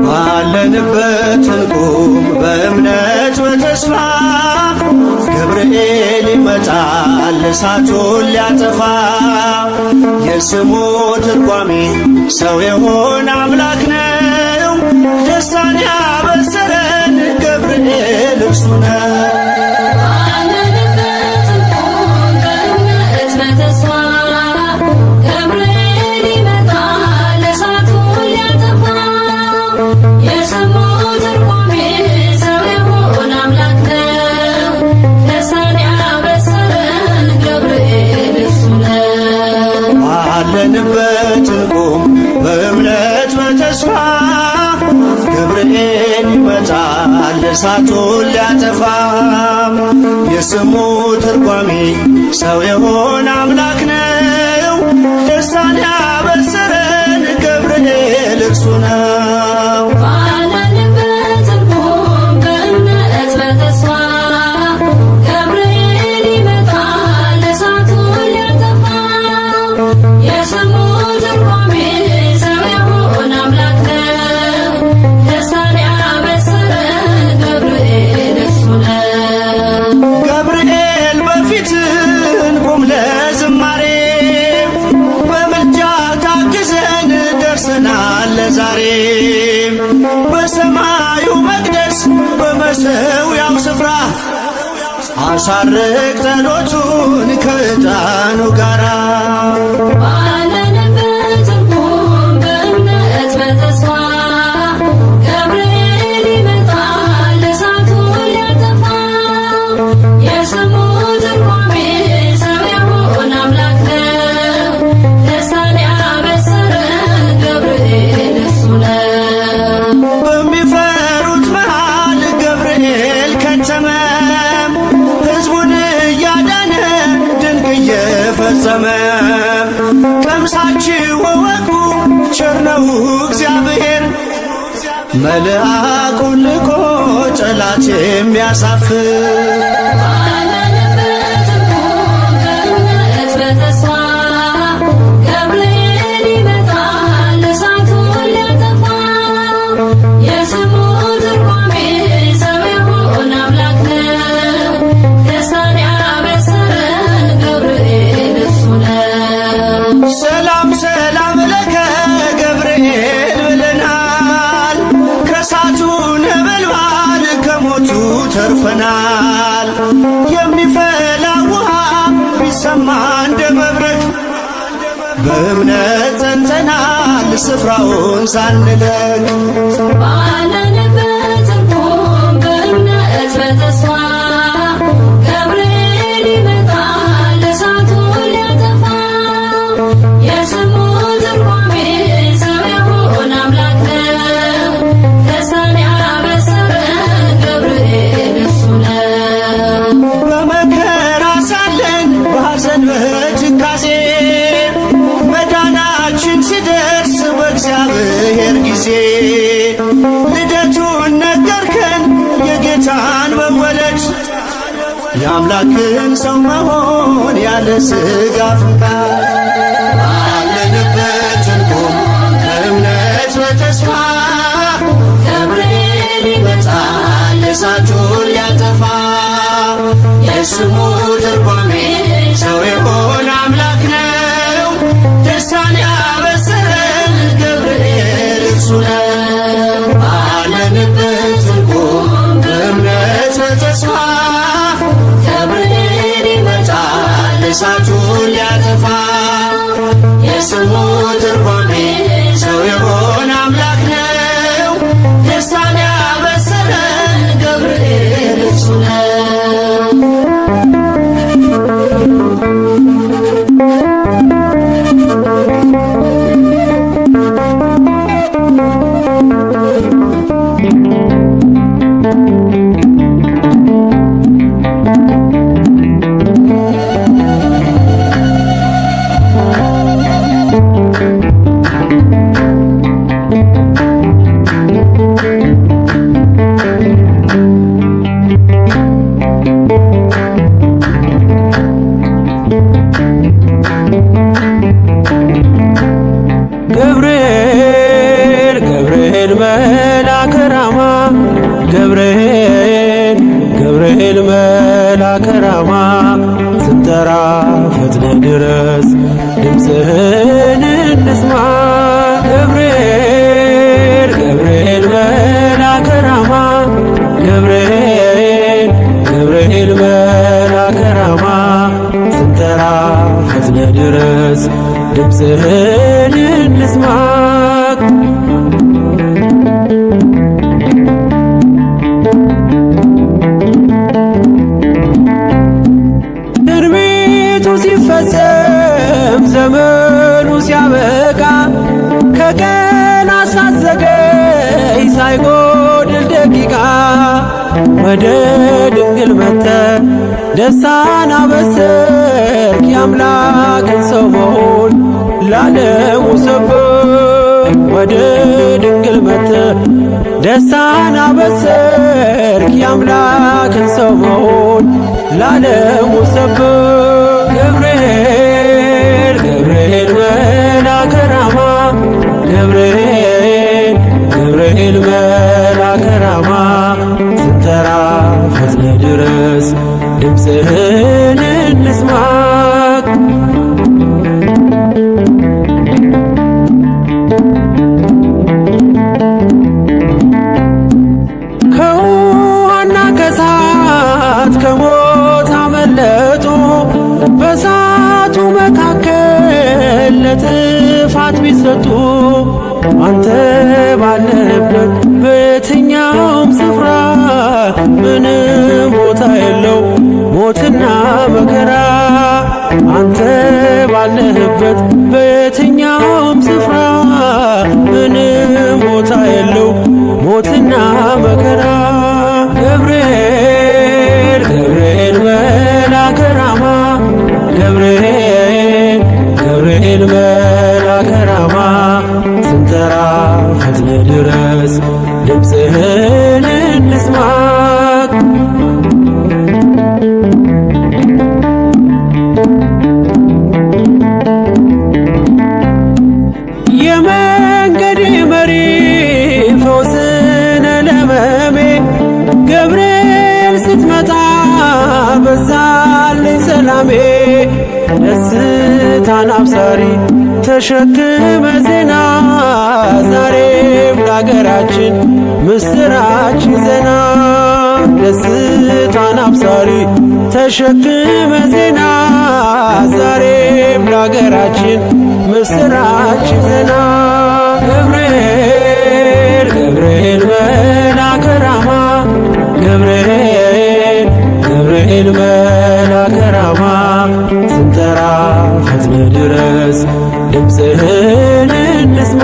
ባለንበት እንቁም በእምነት በተስፋ ገብርኤል ይመጣል እሳቱን ሊያጠፋ። የስሙ ትርጓሜ ሰው የሆነ አምላክ ነው። ደስታን ያበሰረን ገብርኤል እርሱ ነው። ባለንበት እንቁም በእምነት በተስፋ ገብርኤል ይመጣል እሳቱን ሊያጠፋ። የስሙ ትርጓሜ ሰው የሆነ አምላክ ነው። ደስታን ያበሰረን ገብርኤል እርሱ ነው። ዛሬ በሰማዩ መቅደስ በመሠዊያው ስፍራ አሳርግ ጸሎቱን ከዕጣኑ ጋራ። ባለንበት እንቁም በእምነት በተስፋ ገብርኤል ይመጣል እሳቱን ሊያጠፋ። የስሙ ትርጓሜ ሰው የሆነ አምላክ ነው። ደስታን ያበሰረን ገብርኤል በሚፈሩት መሃል ገብርኤል ከተመ። ሕዝቡን እያዳነ ድንቅ እየፈጸመ። ቀምሳችሁ እወቁ ቸር ነው እግዚአብሔር፣ መልአኩን ልኮ ጠላት የሚያሳፍር። ሰላም ሰላም ለከ ገብርኤል ብለናል። ከእሳቱ ነበልባል ከሞቱ ተርፈናል። የሚፈላ ውሃ ቢሰማ እንደ መብረቅ በእምነት ጸንተናል ስፍራውን ሳንለቅ። ባለንበት እንቁም በእምነት በተስፋ ገብርኤል ይመጣል እሳቱን ሊያጠፋ። የስሙ ትርጓሜ ሰው የሆነ አምላክ ነው። ደስታን ያበሰረን ገብርኤል እርሱ ነው። በመከራ ሳለን በሐዘን በትካዜ መዳናችን ሲደርስ በእግዚአብሔር ጊዜ ልደቱን ነገርከን የጌታን መወለድ፣ የአምላክን ሰው መሆን ያለ ሥጋ ፍቃድ። ባለንበት እንቁም በእምነት በተስፋ ገብርኤል ይመጣል እሳቱን ሊያጠፋ። የስሙ ትርጓሜ ሰው የሆነ አምላክ ነው። ደስታን ያበሰረን ገብርኤል እርሱ ነው። ባለንበት እንቁም በእምነት በተስፋ ገብርኤል ይመጣል እሳቱን ሊያጠፋ። የስሙ ትርጓሜ ሰው የሆነ አምላክ ነው። ደስታን ያበሰረን ገብርኤል እርሱ ነው። ገብርኤል መልአከ ራማ ስንጠራ ፈጥነ ድረስ ድምፅህን እንስማ። ገብርኤል ገብርኤል መልአከ ራማ ገብርኤል መልአከ ራማ ስንጠራ ፈጥነ ድረስ ድምፅህን እንስማ። ሲፈጸም ዘመኑ ሲያበቃ ከቀናት ሳትዘገይ ሳይጎድል ደቂቃ ወደ ድንግል መጥተህ ደስታን አበሰርክ። የአምላክን ሰው መሆን ለዓለሙ ሰበክ። ወደ ድንግል መጥተህ ደስታን አበሰርክ። የአምላክን ሰው መሆን ለዓለሙ ሰበክ። ገብርኤል ገብርኤል መልአከ ራማ ገብርኤል መልአከ ራማ ስንጠራ ፈጥነ ድረስ ድምፅህን እንስማ። ከውሃና ከእሳት ከሞት አመለጡ በእሳቱ መካከል ለጥፋት ቢሰጡ አንተ ባለህበት በየትኛውም ስፍራ ምንም ቦታ የለው ሞትና መከራ። አንተ ባለህበት በየትኛውም ስፍራ ምንም ቦታ የለው ሞትና መከራ። ገብርኤል ገብርኤል መልአከ ራማ ገብርኤል መልአከ ራማ ስንጠራ ፈጥነ ድረስ ድምፅህን እንስማ። የመንገዴ መሪ ፈውስነ ለሕመሜ ገብርኤል ስትመጣ በዛልኝ ሰላሜ። ደስታን አብሳሪ ተሸክመ ዜና ዛሬም ለአገራችን ምስራች ይዘና። ደስታን አብሳሪ ተሸክመ ዜና ዛሬም ለአገራችን ምስራች ይዘና። ገብርኤል ገብርኤል መልአከ ራማ ገብርኤል መልአከ ራማ ስንጠራ ፈጥነ ድረስ ድምፅህን እንስማ።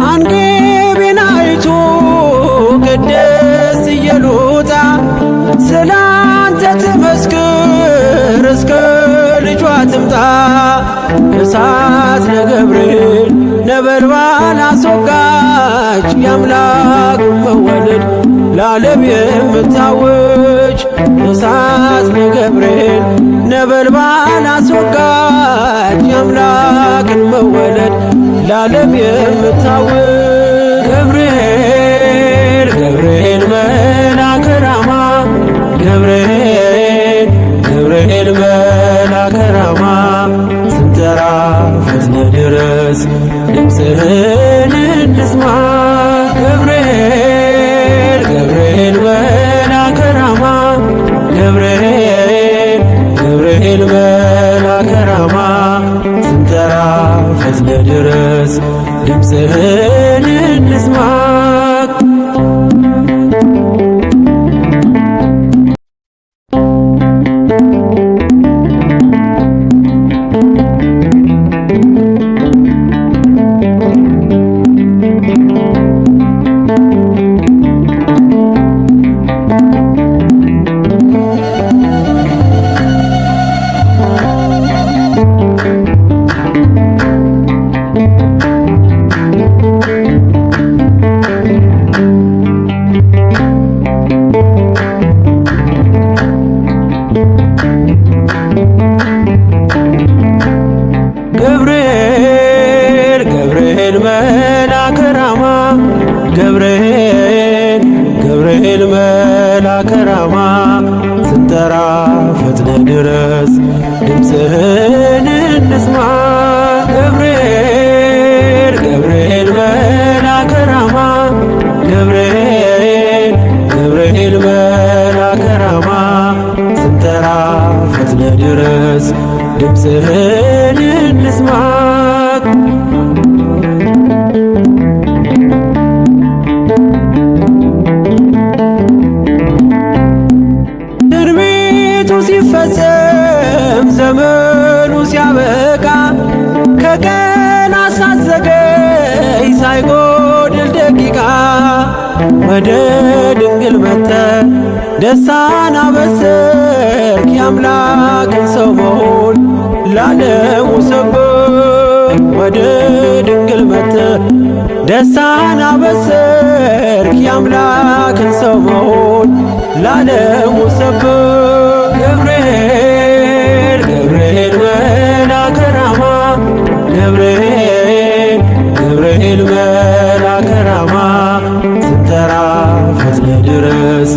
አንገቤን አይቶ ቅድስት ኢየሉጣ ስላንተ ትመስክር እስከ ልጇ ትምጣ። እሳት ለገብርኤል ነበልባል አስወጋች የአምላኩን መወለድ ለዓለም የምታውጅ። እሳት ለገብርኤል ነበልባል አስወጋች የአምላክን መወለድ ለዓለም የምታውጅ። ገብርኤል ገብርኤል መልአከ ራማ ገብርኤል መልአከ ራማ ስንጠራ ፈጥነ ድረስ ድምፅህን እንስማ። ገብርኤል ገብርኤል መልአከ ራማ ገብርኤል መልአከ ራማ ስንጠራ ፈጥነ ድረስ ድምፅህን እንስማ። መልአከ ራማ ገብርኤል ገብርኤል መልአከ ራማ ስንጠራ ፈጥነ ድረስ ድምፅህን እንስማ ገብርኤል ገብርኤል መልአከ ራማ ገብርኤል ገብርኤል መልአከ ራማ ስንጠራ ፈጥነ ድረስ ድምፅህን እንስማ ትንቢቱ ሲፈጸም ዘመኑ ሲያበቃ ከቀናት ሳትዘገይ ሳይጎድል ደቂቃ ወደ ድንግል መጥተህ ደስታን አበሰርክ የአምላክን ሰው መሆን ለዓለሙ ሰበክ ወደ ድንግል መጥተህ ደስታን አበሰርክ የአምላክን ሰው መሆን ለዓለሙ ሰበክ ገብርኤል ገብርኤል መልአከ ራማ ገብርኤል ገብርኤል መልአከ ራማ ስንጠራ ፈጥነ ድረስ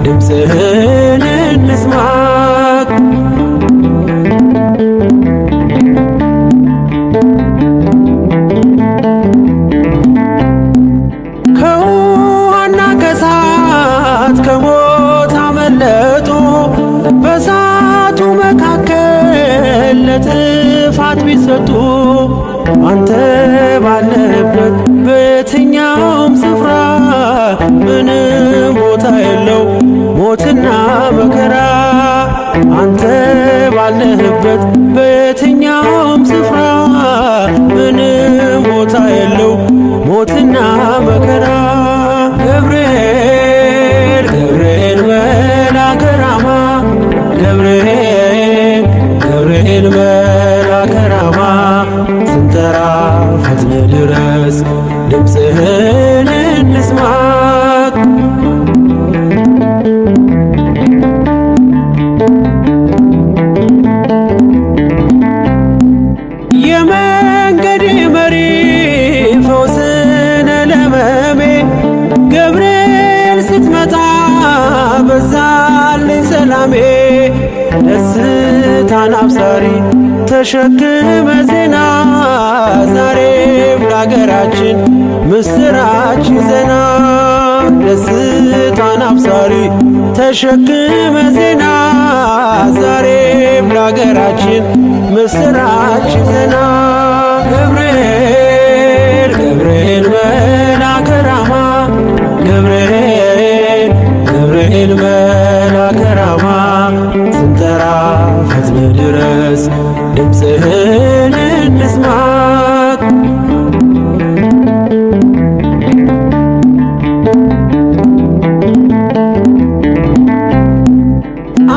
ድምፅህን እንስማ ከውሃና ከእሳት ከሞት አመለጡ በእሳቱ መካከል ለጥፋት ቢሰጡ አንተ ባለህበት በየትኛውም ስፍራ ምንም ቦታ የለው ሞትና መከራ አንተ ባለህበት በየትኛውም ስፍራ ምንም ቦታ የለው ሞትና መከራ ገብርኤል ገብርኤል መልአከ ራማ ገብርኤል ገብርኤል መልአከ ራማ ስንጠራ ፈጥነ ድረስ ድምፅህን እንስማ የመንገዴ መሪ ፈውስነ ለሕመሜ ገብርኤል ስትመጣ በዛልኝ ሰላሜ ደስታን አብሳሪ ተሸክመ ዜና ዛሬም ለአገራችን ምስራች ይዘና ደስታን አብሳሪ ተሸክመ ዜና ዛሬም ለአገራችን ምስራች ይዘና ገብርኤል ገብርኤል መልአከ ራማ ገብርኤል ገብርኤል መልአከ ራማ ስንጠራ ፈጥነ ድረስ ድምፅህን እንስማ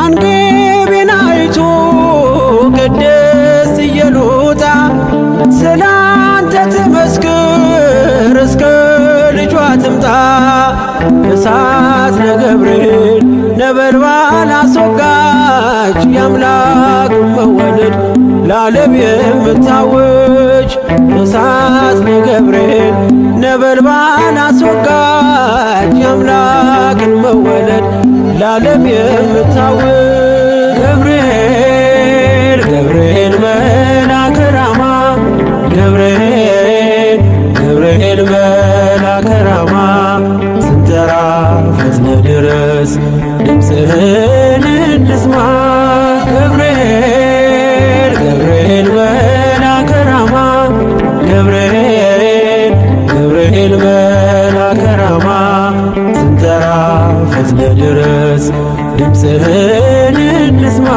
አንገቤን አይቶ ቅድስት ኢየሉጣ ስላንተ ትመስክር እስከ ልጇ ትምጣ እሳት ነገብርኤል ነበልባል አስወጋች የአምላክ መወለድ ለዓለም የምታውጅ እሳት ነገብርኤል ነበልባል አስወጋች የአምላክን መወለድ ለዓለም የምታውጅ ገብርኤል ገብርኤል መልአከ ራማ ገብርኤል ገብርኤል መልአከ ራማ ስንጠራ ፈጥነ ድረስ ድምፅህን እንስማ ገብርኤል ገብርኤል መልአከ ራማ ገብርኤል ገብርኤል መልአከ ራማ ስንጠራ ፈጥነ ድረስ ድምፅህን እንስማ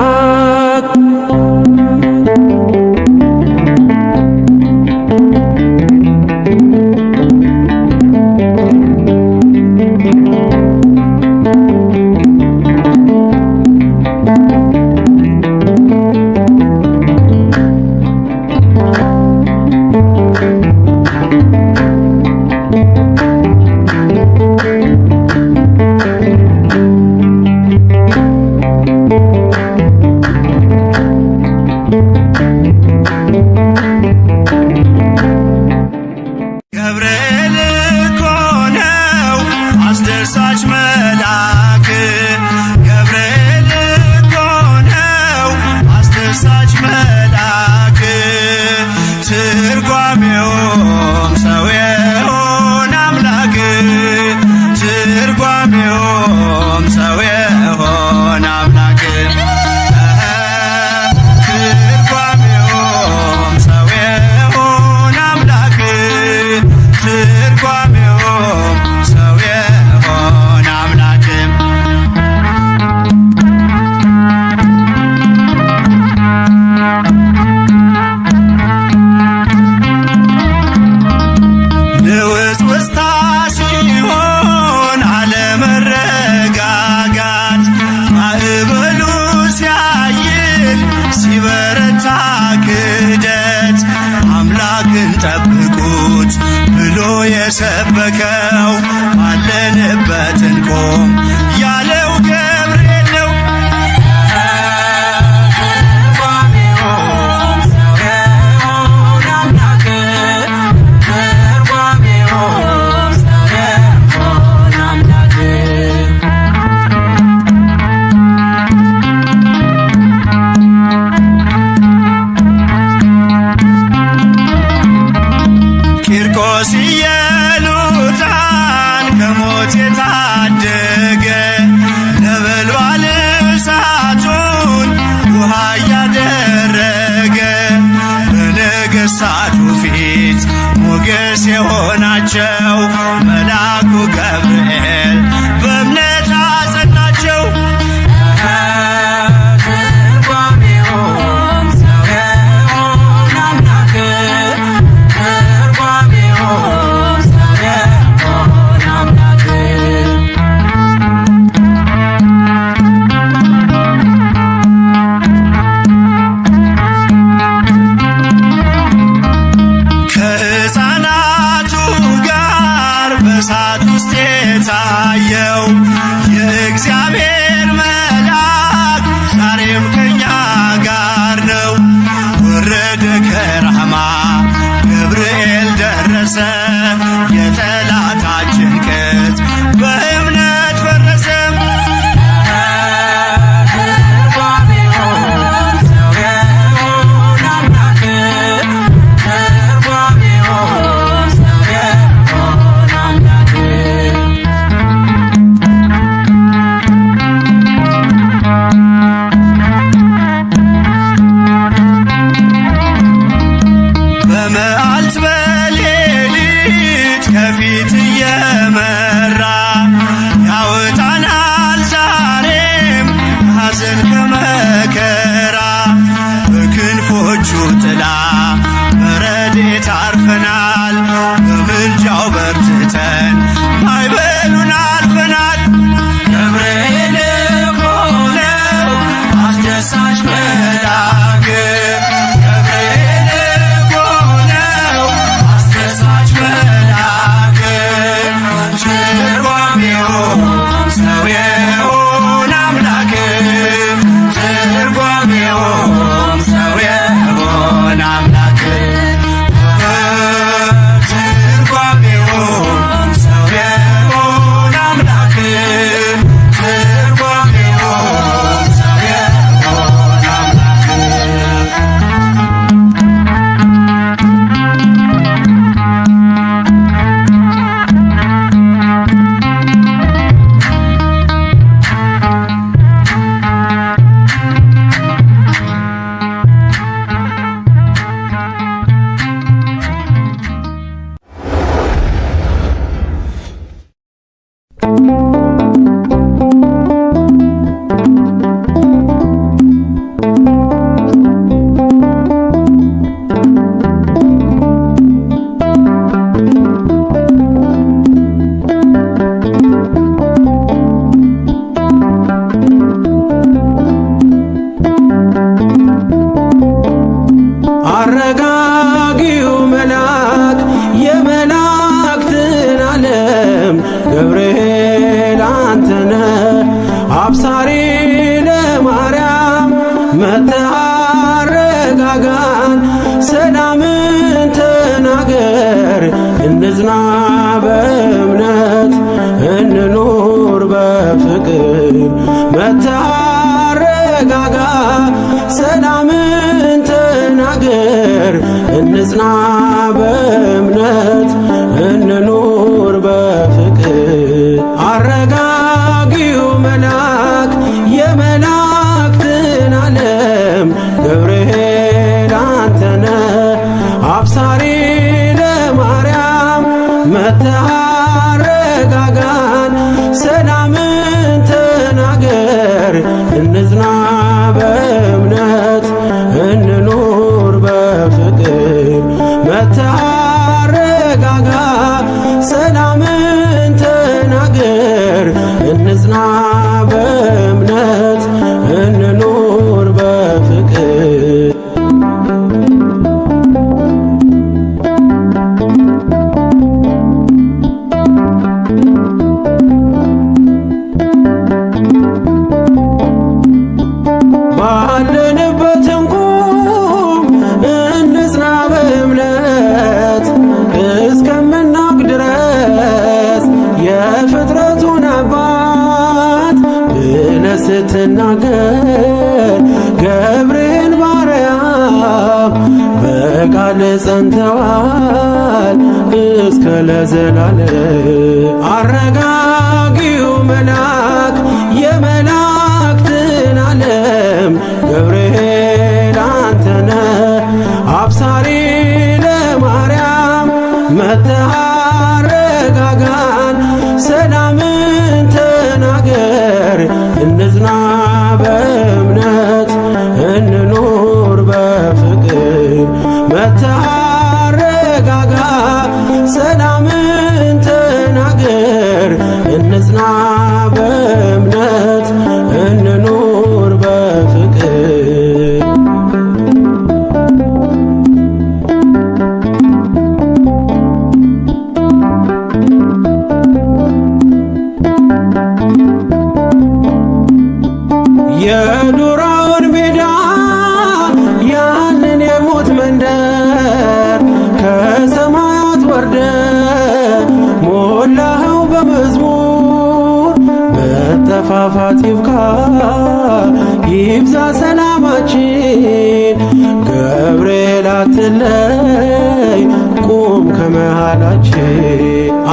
ጠብቁት ብሎ የሰበከው ባለንበት እንቆም ያለው ገብርኤል ነው። ቂርቆስ ኢየሉጣን ከሞት የታደገ ነበልባል እሳቱን ውሃ እያደረገ በነገሥታቱ ፊት ሞገስ የሆናቸው መልአኩ ገብርኤል በእምነት አጸናቸው። ከሕፃናቱ ጋር በእሳት ውስጥ የታየው የእግዚአብሔር መልአክ ዛሬም ከኛ ጋር ነው። ወረደ ከራማ ገብርኤል ደረሰ፣ የጠላታችን ቅጥ በእምነት ፈረሰ። በመዓልት በሌሊት ከፊት እየመራ ያወጣናል ዛሬም ሐዘን ከመከራ። በክንፎቹ ጥላ በረድኤት አርፈናል፣ በምልጃው በርትተን ማዕበሉን አልፈናል። ገብርኤል ሆነው አስደሳች መልአክ አረጋጊው መልአክ የመላእክትን ዓለም ገብርኤል አንተነ አብሳሪ ለማርያም መጥተህ አረጋጋን፣ ሰላምን ተናገር እንጽና በእምነት እንኑር በፍቅር። መጥተህ አረጋጋ ሰላምን ተናገር እንጽና በእምነት እንኑር በፍቅር። አረጋጊው መልአክ የመላእክትን ዓለም ገብርኤል አንተነ አብሳሪ ለማርያም መጥተህ አረጋጋን፣ ሰላምን ተናገር እንጽና በእምነት እንኑር በፍቅር። መጥተህ አረጋጋ ሰላምን ተናገር እንጽና በእምነት እንኑር በፍቅር። ቃል ጸንተዋል እስከ ለዘላለም። አረጋጊው መልአክ የመላእክትን ዓለም ገብርኤል አንተነ አብሳሪ ለማርያም መጥተህ አረጋጋን ሰላምን ተናገር እንጽና በእምነት እንኑር በፍቅር መጥተህ አረጋጋ ሰላምን ተናገር እንጽና በእምነት እንኑር በፍቅር። የዱራውን ሜዳ ያንን የሞት መንደር ከሰማያት ወርደ ሞላኸው በመዝሙር መጠፋፋት ይብቃ ይብዛ ሰላማችን ገብርኤል አትለይ ቁም ከመሃላችን።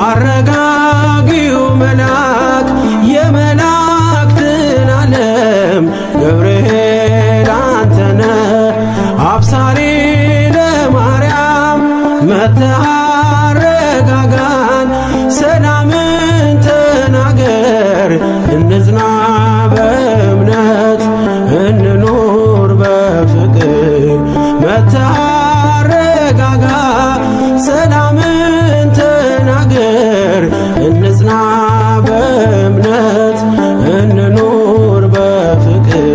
አረጋጊው መልአክ የመላእክትን ዓለም ገብርኤል አንተነ አብሳሪ ለማርያም መጥተህ አረጋጋን ሰላምን ተናገር እንጽና በእምነት እንኑር በፍቅር መጥተህ አረጋጋ ሰላምን ተናገር እንጽና በእምነት እንኑር በፍቅር።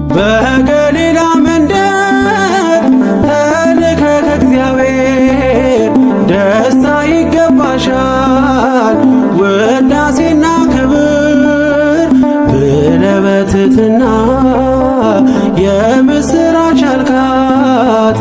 በገሊላ መንደር ተልከ ከእግዚአብሔር ደስታ ይገባሻል ውዳሴና ክብር ብለህ በትሕትና የምስራች አልካት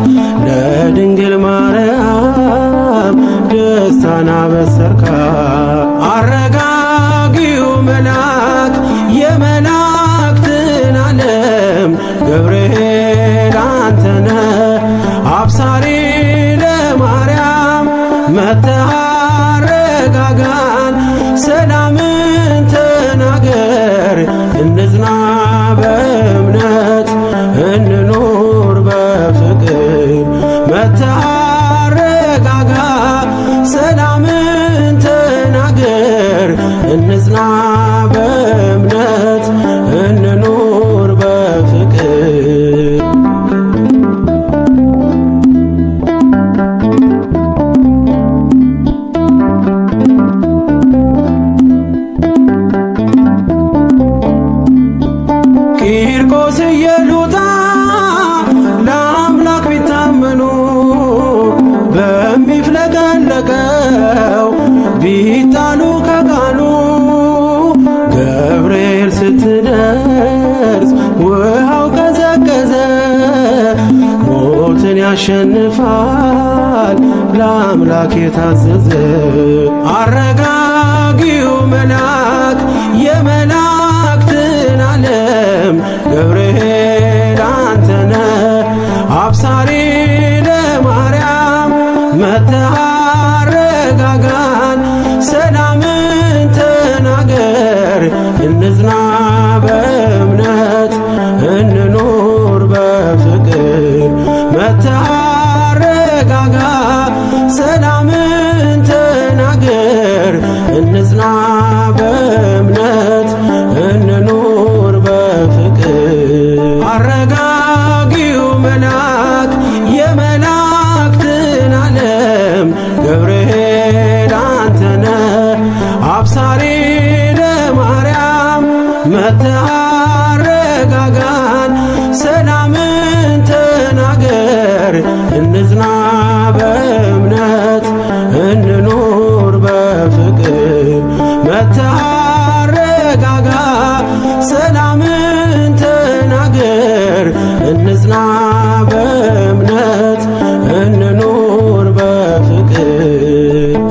ለድንግል ማርያም ደስታን አበሰርካት። አረጋጊው መልአክ የመላእክትን ዓለም ገብርኤል አንተነ አብሳሪ ለማርያም መጥተህ አረጋጋን ሰላምን ተናገር እንጽና በእምነት እንኑር በፍቅር መጥተህ አረጋጋ ሰላምን ተናገር እንጽና በእምነት እንኑር በፍቅር። ቂርቆስ ኢየሉጣ ለአምላክ ቢታመኑ በሚፍለቀለቀው ቢጣሉ ከቃሉ ገብርኤል ስትደርስ ውሃው ቀዘቀዘ ሞትን ያሸንፋል ለአምላክ የታዘዘ። አረጋጊው መልአክ የመላእክትን ዓለም ገብርኤል አንተነ አብሳሪ ለማርያም መጥተህ አረጋጋን ሰላምን ተናገር እንጽና በእምነት እንኑር በፍቅር መጥተህ አረጋጋ ሰላምን ተናገር እንጽና በእምነት እንኑር በፍቅር። አረጋጊው መልአክ የመላእክትን ዓለም ገብርኤል አንተነ አብሳሪ ለማርያም መጥተህ አረጋጋን ሰላምን ተናገር እንጽና በእምነት እንኑር በፍቅር መጥተህ አረጋጋ ሰላምን ተናገር እንጽና በእምነት እንኑር በፍቅር።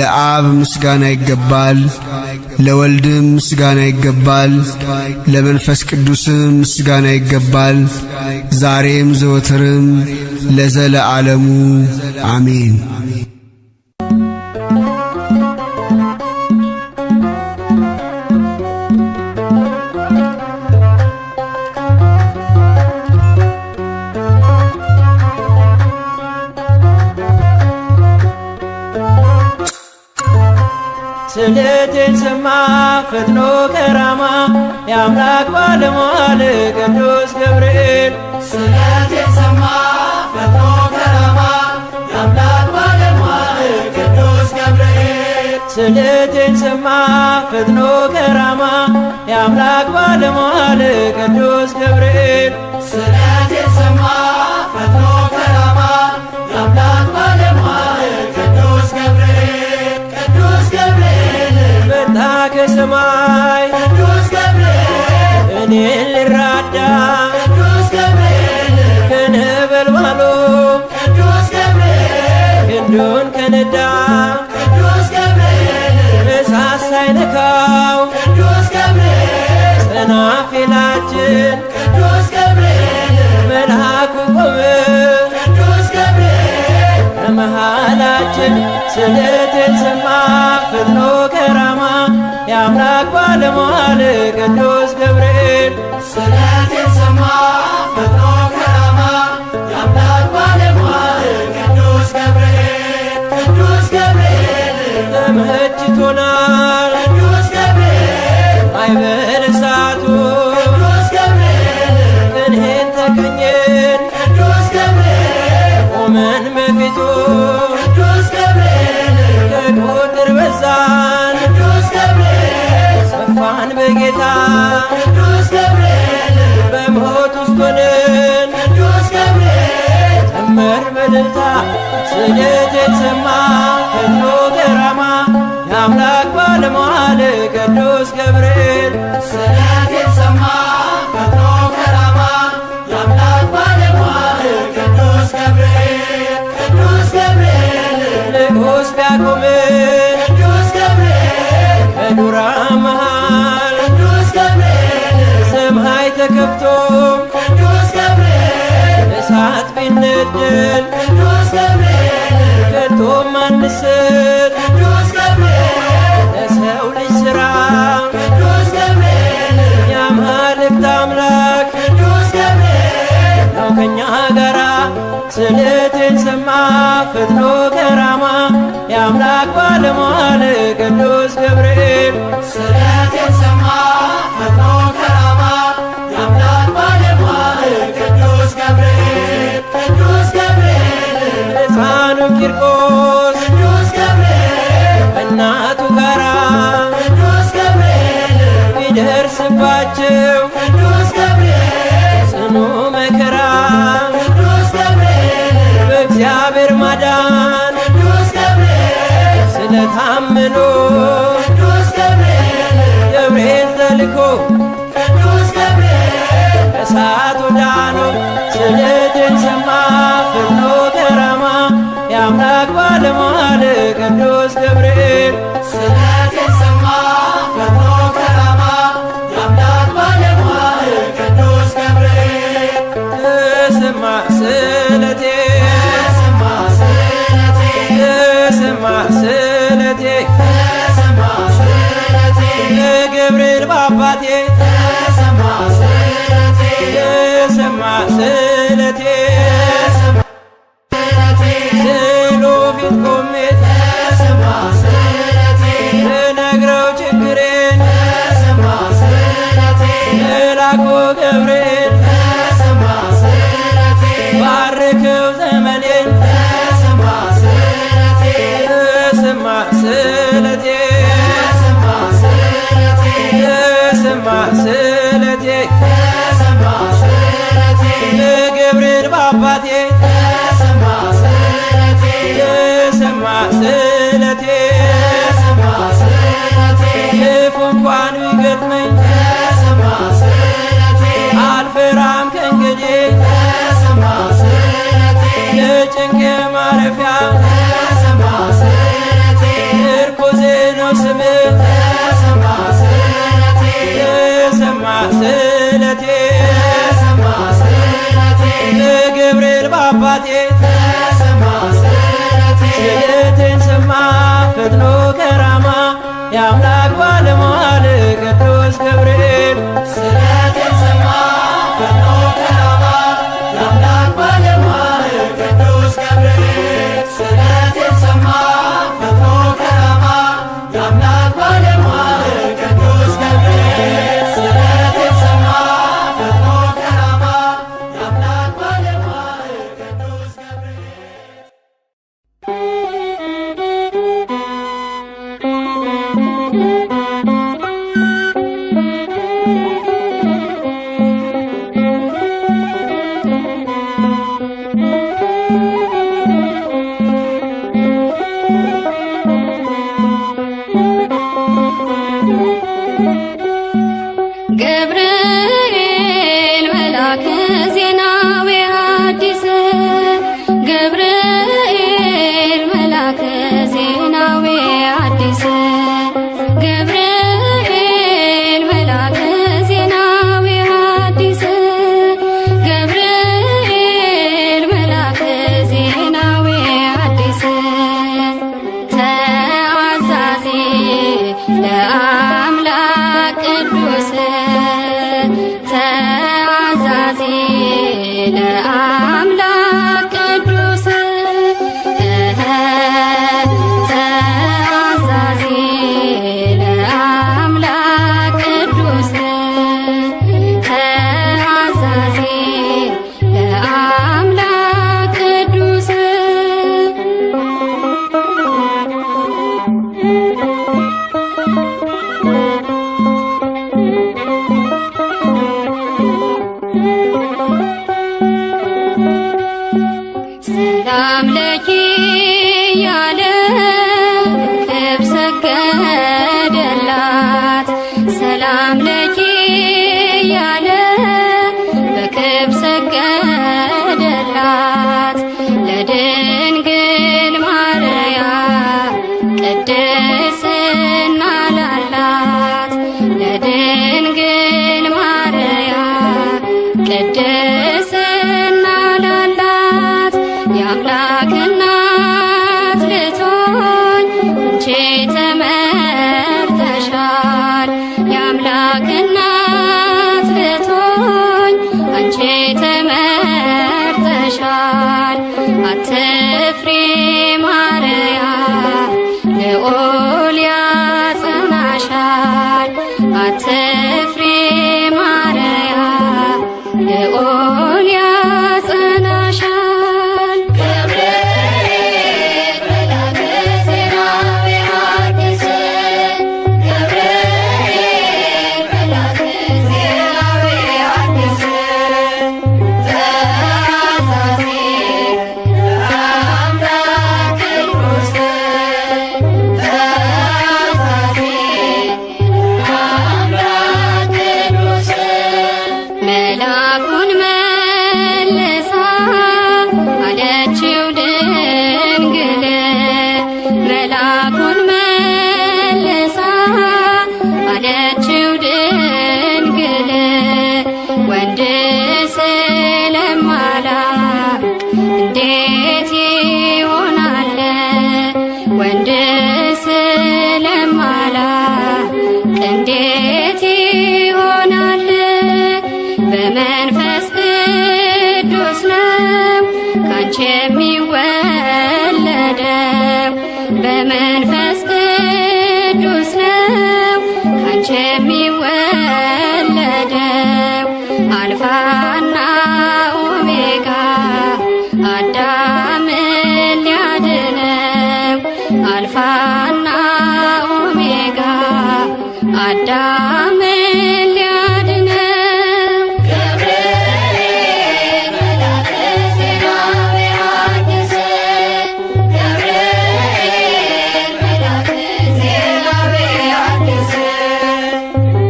ለአብ ምስጋና ይገባል፣ ለወልድም ምስጋና ይገባል፣ ለመንፈስ ቅዱስም ምስጋና ይገባል፣ ዛሬም ዘወትርም ለዘለዓለሙ አሜን። ስለቴን ሰማ ፈጥኖ ከራማ የአምላክ ባለሟል ቅዱስ ገብርኤል። ስለቴን ሰማ ፈጥኖ ከራማ የአምላክ ባለሟል ቅዱስ ገብርኤል። ስለቴን ሰማ ፈጥኖ ከራማ የአምላክ ባለሟል ቅዱስ ገብርኤል። ስለቴን ሰማ ፈጥኖ ከራማ የአምላክ ባለሟል ቅዱስ ገብርኤል። ቅዱስ ገብርኤል መጣ ከሰማይ ቅዱስ ገብርኤል እኔን ልራዳ ቅዱስ ገብርኤል ከነበልባሉ ቅዱስ ገብርኤል ክንዱን ከነዳ ቅዱስ ገብርኤል እሳት ሳይነካው ቅዱስ ገብርኤል ሰናፊላችን ቅዱስ ገብርኤል መልአኩ ቆመ ቅዱስ ገብርኤል ከመሃላችን። ስለቴን ሰማ ፈጥኖ ከራማ የአምላክ ባለሟል ቅዱስ ገብርኤል። ስለቴን ሰማ ፈጥኖ ከራማ የአምላክ ባለሟል ቅዱስ ገብርኤል። ቅዱስ ገብርኤል ተመችቶናል ቅዱስ ገብርኤል ማዕበለ እሳቱ ቅዱስ ገብርኤል እንሄን ተቀኘን ቅዱስ ገብርኤል ቆመን በፊቱ ቅዱስ ገብርኤል ከቁጥር በዛን ቅዱስ ገብርኤል ሰፋን በጌታ ቅዱስ ገብርኤል በሞት ውስጥ ሆነን ቅዱስ ገብርኤል ዘመር በእልልታ። ስለቴን ሰማ ፈጥኖ ከራማ የአምላክ ባለሟል ቅዱስ ገብርኤል። ስለቴን ሰማ ፈጥኖ ከራማ የአምላክ ባለሟል ቅዱስ ገብርኤል። ቅዱስ ገብርኤል ንጉሥ ቢያቆምን ቅዱስ ገብርኤል በዱራ መሃል ቅዱስ ገብርኤል ሰማይ ተከፍቶ ቅዱስ ገብርኤል እሳት ቢነደድ ቅዱስ ገብርኤል ከቶም አንስት ቅዱስ ገብርኤል ለሰው ልጅ ሥራ ቅዱስ ገብርኤል የአማልክት አምላክ ቅዱስ ገብርኤል ነው ከኛ ጋራ። ስለቴን ሰማ ፈጥኖ ከራማ የአምላክ ባለሟል ቅዱስ ገብርኤል። ስለቴን ሰማ ፈጥኖ ከራማ የአምላክ ባለሟል ቅዱስ ገብርኤል። ቅዱስ ገብርኤል ሕፃኑ ቂርቆስ ቅዱስ ገብርኤል ከእናቱ ጋራ ቅዱስ ገብርኤል ቢደርስባቸው ቅዱስ ገብርኤል ጽኑ መከራ ቅዱስ ገብርኤል በእግዚአብሔር ማዳን ቅዱስ ገብርኤል ስለታመኑ ቅዱስ ገብርኤል ገብርኤል ተልኮ ቅዱስ ገብርኤል እሳቱ ዳኑ። ስለቴን ሰማ ፈጥኖ ከራማ የአምላክ ባለሟል ቅዱስ ገብርኤል። ስለቴን ሰማ ፈጥኖ ከራማ የአምላክ ባለሟል ቅዱስ ገብርኤል። ተሰማ ስለቴ ተሰማ ስለቴ ተሰማ ስለቴ ተሰማ ስለቴ ለገብርኤል በአባቴ ተሰማ ስለቴ ተሰማ ስለቴ ተሰማ ስለቴ ስዕሉ ፊት ቆሜ ተሰማ ስለቴ ልነግረው ችግሬን ተሰማ ስለቴ መልአኩ ገብርኤል ተሰማ ስለቴ ባርከው ዘመኔን ተሰማ ስለቴ ተሰማ ስለቴ ተሰማ ስለቴ ተሰማ ስለቴ ተሰማ ስለቴ ለገብርኤል በአባቴ ተሰማ ስለቴ ተሰማ ስለቴ ተሰማ ስለቴ ክፉ እንኳን ቢገጥመኝ ተሰማ ስለቴ አልፈ የአምላክ ባለሟል ቅዱስ ገብርኤል ስለቴን ሰማ ፈጥኖ ከራማ የአምላክ ባለሟል ቅዱስ ገብርኤል ስለቴን ሰማ ፈጥኖ ከራማ የአምላክ ባለሟል ቅዱስ ገብርኤል ስለቴን ሰማ ፈጥኖ ከራማ የአምላክ ባለሟል ቅዱስ ገብርኤል ገብርኤል መልአከ ዜናዊ ሐዲስ ገብርኤል መልአከ ዜናዊ ሐዲስ ገብርኤል መልአከ ዜናዊ ሐዲስ ገብርኤል መልአከ ዜናዊ ሐዲስ ተአዛዚ ለአምላክ ቅዱስ ተአዛዚ ለአምላክ ቅዱስ ተአዛዚ ለአምላክ ቅዱስ ተአዛዚ ለአምላክ ቅዱስ ሰላም ለኪ ያለ ክብ ሰገደላት ሰላም ለኪ ያለ በክብ ሰገደላት ለድንግል ማርያም ቅድስና ላላት ለድንግል ማርያም ቅድስና ላላት የአምላክ እናት ልትሆኝ አንቺ ተመርጠሻል የአምላክ እናት ልትሆኝ አንቺ ተመርጠሻል አትፍሪ ማርያም ልዑል ያጸናሻል አትፍሪ ማርያም ልዑል ያጸናሻል ገብርኤል መልአከ ዜናዊ ሐዲስ ገብርኤል መልአከ ዜናዊ ሐዲስ ተአዛዚ ለአምላክ ቅዱስ ተአዛዚ ለአምላክ ቅዱስ መልአኩን መልሳ አለችው ድንግል መልአኩን መልሳ አለችው ድንግል ወንድ ስለማላውቅ እንዴት ይሆናል ወንድ ስለማላውቅ እንዴት ይሆናል በመንፈስ ቅዱስ ነው ካንቺ የሚወለደው በመንፈስ ቅዱስ ነው ካንቺ የሚወለደው አልፋና ኦሜጋ አዳምን ሊያድነው አልፋና ኦሜጋ አዳምን ሊያድነው ገብርኤል መልአከ ዜናዊ ሐዲስ ገብርኤል መልአከ ዜናዊ ሐዲስ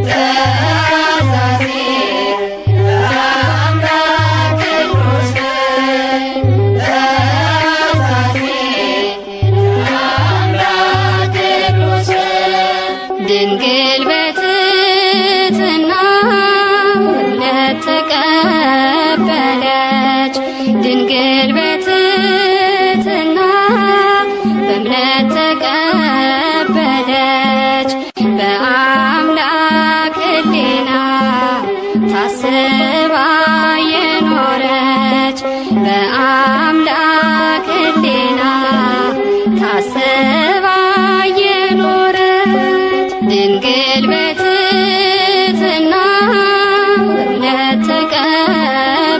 ተአዛዚ ለአምላክ ታስባ የኖረች በአምላክ ሕሊና ታስባ የኖረች ድንግል በትሕትና በእምነት ተቀበለች።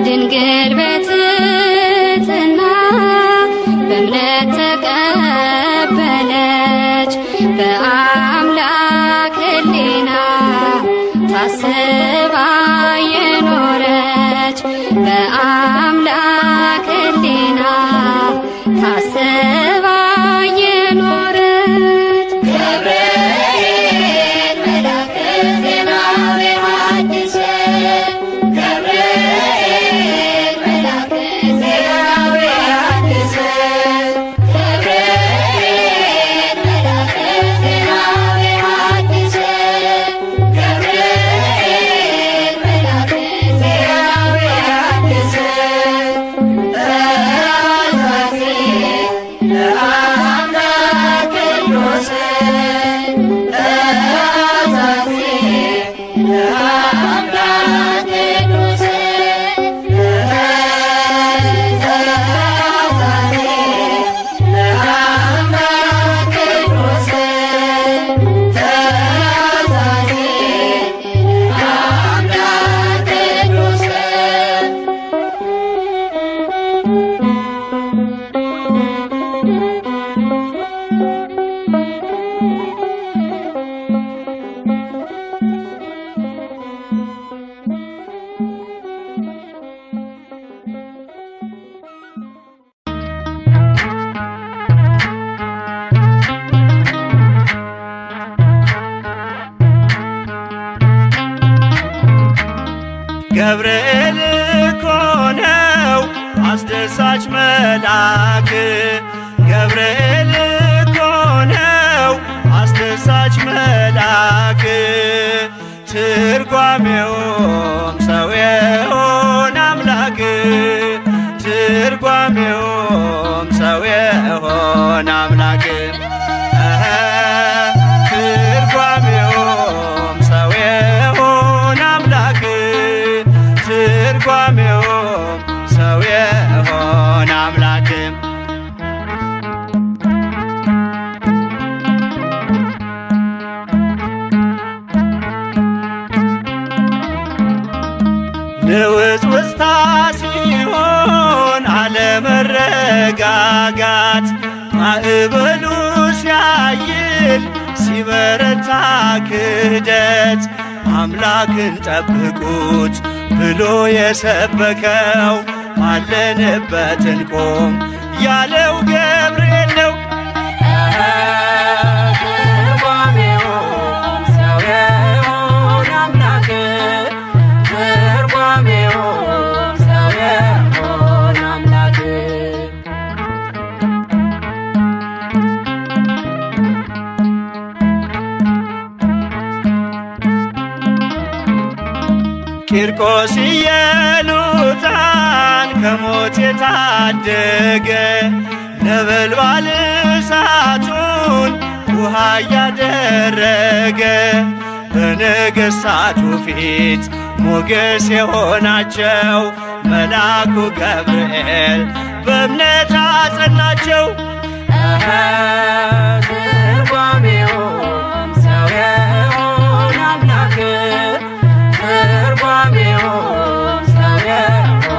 ድንግል በትሕትና በእምነት ተቀበለች። በአምላክ ሕሊና ታስባ የኖረች በአምላክ ሕሊና ታስባ የኖረች ገብርኤል መልአከ ዜናዊ ሐዲስ ገብርኤል መልአከ ዜናዊ ሐዲስ ገብርኤል መልአከ ዜናዊ ሐዲስ ገብርኤል መልአከ ዜናዊ ሐዲስ ተአዛዚ ለአምላክ ቅዱስ ተአዛዚ ለአምላክ ቅዱስ ተአዛዚ ለአምላክ ቅዱስ ተአዛዚ ለአምላክ ቅዱስ ገብርኤል እኮ ነው አስደሳች መልአክ ገብርኤል እኮ ነው አስደሳች መልአክ ትርጓሜውም ሰው የሆነ አምላክ ትርጓሜውም ሰው የሆነ አምላክ ትርጓሜውም ሰው የሆነ አምላክ ትርጓሜውም ሰው የሆነ አምላክ ንውጽውጽታ ሲሆን አለመረጋጋት ማዕበሉ ሲያይል ሲበረታ ክህደት አምላክን ጠብቁት ብሎ የሰበከው ባለንበት እንቆም ያለው ገብርኤል ነው። ትርጓሜውም ሰው የሆነ አምላክ ትርጓሜውም ሰው የሆነ አምላክ ቂርቆስ ኢየሉጣን ከሞት የታደገ ነበልባል እሳቱን ውሃ እያደረገ በነገሥታቱ ፊት ሞገስ የሆናቸው መልአኩ ገብርኤል በእምነት አጸናቸው። ትርጓሜውም ሰው የሆነ አምላክ ትርጓሜውም ሰው የሆነ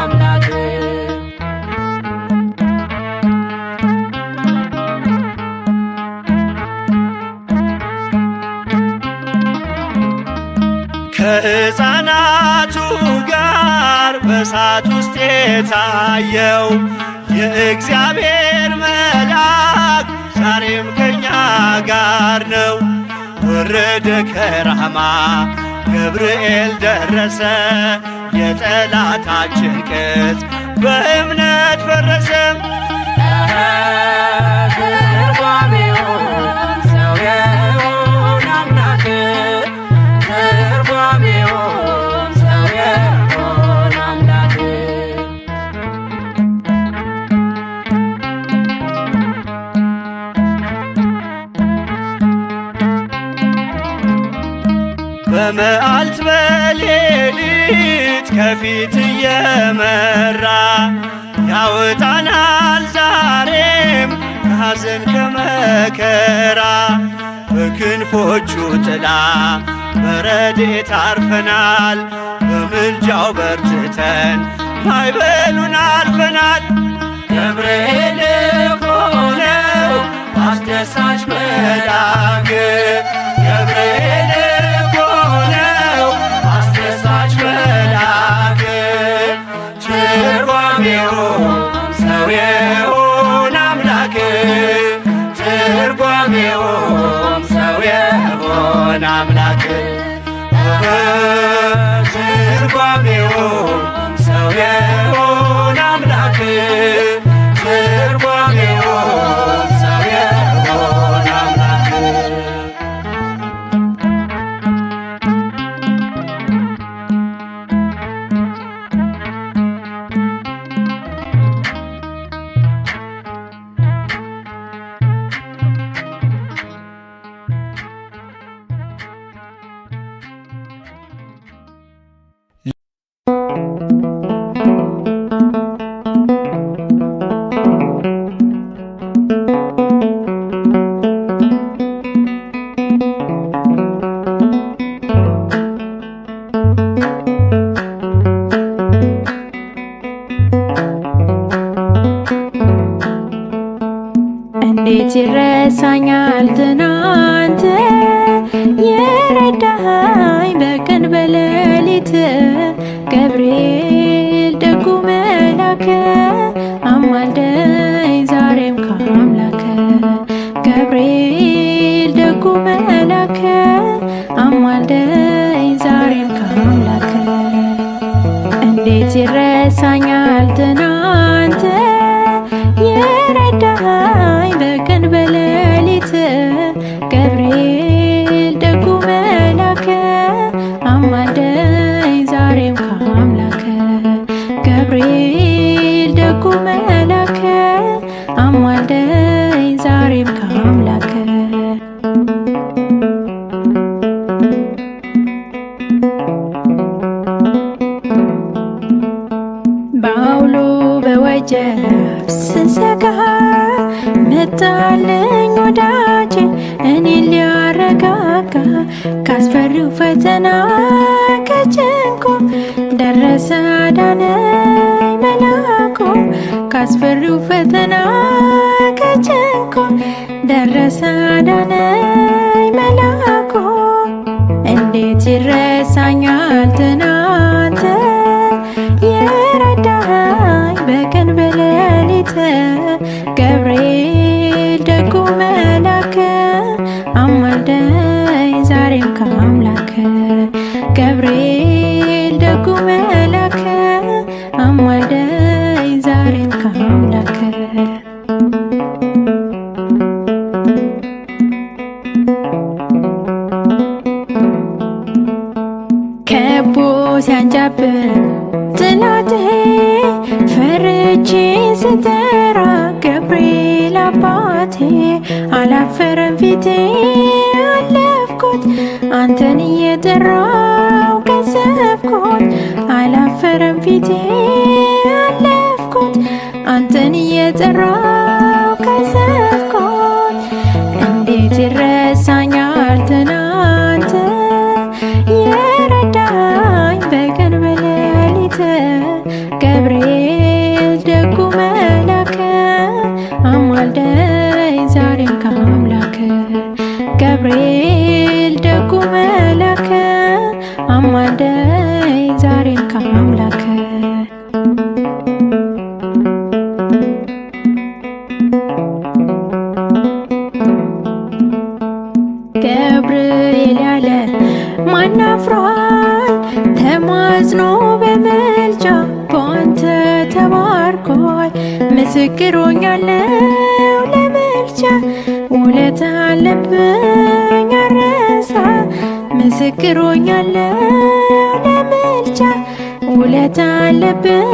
አምላክ ከሕፃናቱ ጋር በእሳት ውስጥ የታየው የእግዚአብሔር መልአክ ዛሬም ከኛ ጋር ነው። ወረደ ከራማ ገብርኤል ደረሰ የጠላታችን ቅጥ በእምነት ፈረሰ። ትርጓሜውም ሰው የሆነ አምላክ ትርጓሜውም ሰው የሆነ አምላክ በመዓልተ በሌሊት በሌሊት ከፊት እየመራ ያወጣናል ዛሬም ከሐዘን ከመከራ በክንፎቹ ጥላ በረድኤት አርፈናል በምልጃው በርትተን ማዕበሉን አልፈናል። ገብርኤል እኮ ነው አስደሳች መልአክ ገብርኤል እኮ ነው አስደሳች መልአክ ትርጓሜውም ሰው የሆነ አምላክ ትርጓሜውም ሰው የሆነ አምላክ ትርጓሜውም ሰው የሆነ አምላክ ትርጓሜውም ሰው የሆነ አምላክ እንዴት ይረሳኛል ትናንት የረዳኸኝ በቀን በሌሊት ገብርኤል ደጉ መልአክ አማልደኝ ዛሬም ከአምላክ ገብርኤል ደጉ መልአክ አማልደኝ ዛሬም ከአምላክ እንዴት ይረሳኛል ትናንት የረዳኸኝ በቀን በሌሊት ገብርኤል ደጉ መልአክ አማልደኝ ዛሬም ከአምላክ ገብርኤል ደጉ መልአክ አማልደኝ ዛሬም ከአምላክ በአውሎ በወጀብ ስሰጋ መጣልኝ ወዳጄ እኔን ሊያረጋጋ ካስፈሪው ፈተና ከጭንቁ ደረሰ አዳነኝ መልአኩ ካስፈሪው ፈተና ከጭንቁ ደረሰ አዳነኝ መልአኩ እንዴት ይረሳኛል ትናንት የረዳኸኝ በቀን በሌሊት ገብርኤል ደጉ መልአክ አማልደኝ ዛሬም ከአምላክ ገብርኤል ደጉ መልአክ አማልደኝ ዛሬም ከአምላክ ከቦ ሲያንጃብብ ጠላቴ ፈርቼ ስጠራ ገብርኤል አባቴ አላፈረም ፊቴ አለፍኩት አንተን እየጠራው ቀሰፍኩት አላፈረም ፊቴ አለፍኩት አንተን እየጠራው ቀሰፍኩት እንዴት ይረሳኛል ትናንት የረዳኸኝ በቀን በሌሊት ገብርኤል ደጉ መልአክ አማልደኝ ዛሬም ከአምላክ ገብርኤል ደጉ መልአክ አማልደኝ ዛሬም ከአምላክ ገብርኤል ያለ ማን አፍሯል ተማጽኖ በምልጃ በአንተ ተባርኳል ምስክር ሆኛለሁ ለምልጃ ውለታ አለብኝ አረሳ ምስክር ሆኛለሁ ለምልጃ ውለታ አለብኝ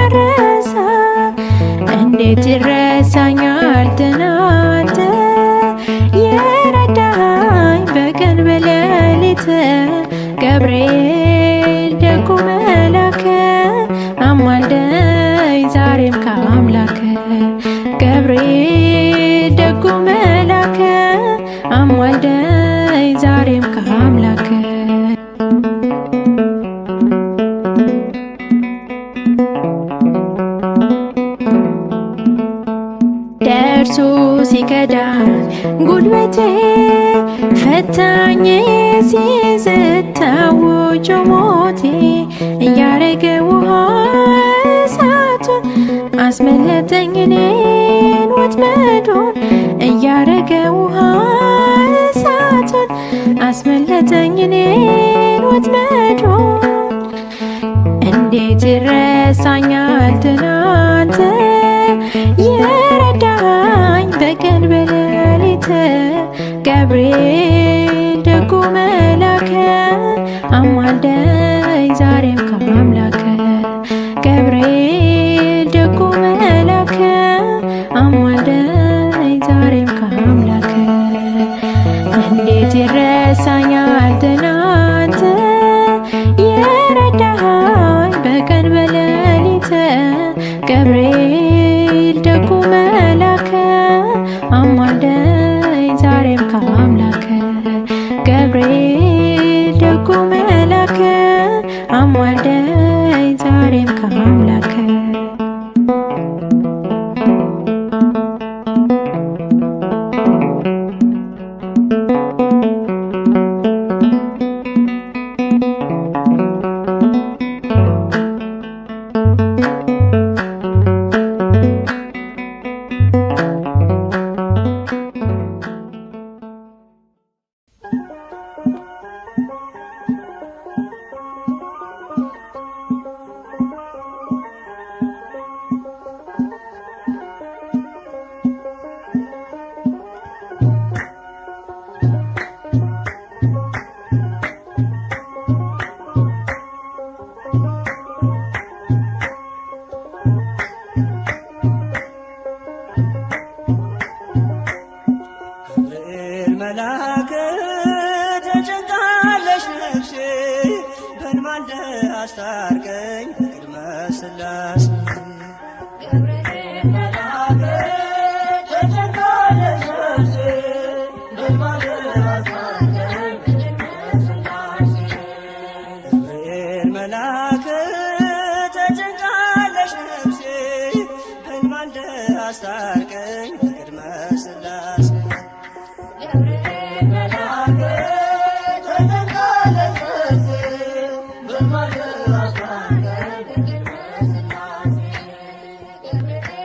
አረሳ እንዴት ይረሳኛል ትናንት የረዳኸኝ በቀን በሌሊት ገብርኤል ደጉ መላከ አማልደኝ ዛሬም ከአምላከ ገብርኤል ደጉ መላከ አማልደኝ ዛሬም ከአምላከ ደርሶ ሲከዳኝ ጉልበቴ ፈታኝ ሲዝታውጆ ሞቴ እያረገ ውሃ እሳቱን አስመለጠኝ እኔን ወጥመዱን እያረገ ውሃ እሳቱን አስመለጠኝ እኔን ወጥመዱን እንዴት ይረሳኛል ትናንት የረዳኝ በቀን በሌሊት ገብርኤል ደጉ መላከ አማልደኝ ዛሬም ከአምላከ ገብርኤል ደጉ መላከ አማልደኝ ዛሬም ከአምላከ እንዴት ይረሳኛል ትናንት የረዳኝ በቀን በሌሊት ገብርኤል ደጉ መላከ አማልደኝ ዛሬም ከአምላከ ገብርኤል ደጉ መላከ አማልደኝ ዛሬም ከአምላከ መላክ ተጨንቃለች ነፍሴ በንማልደ አስታርቀኝ ቅድመ ሥላሴ ገብርኤል መላከ ተጨንቃለች ነፍሴ በንማልደ አስታርቀኝ ቅድመ ሥላሴ ገብርኤል መላክ ተጨንቃለች ነፍሴ በንማልደ አስታርቀኝ ቅድመ ሥላሴ ገብርኤል መላከ ተጨንቃለች ነፍሴ በንማልደ አስታርቀኝ ቅድመ ሥላሴ ገብርኤል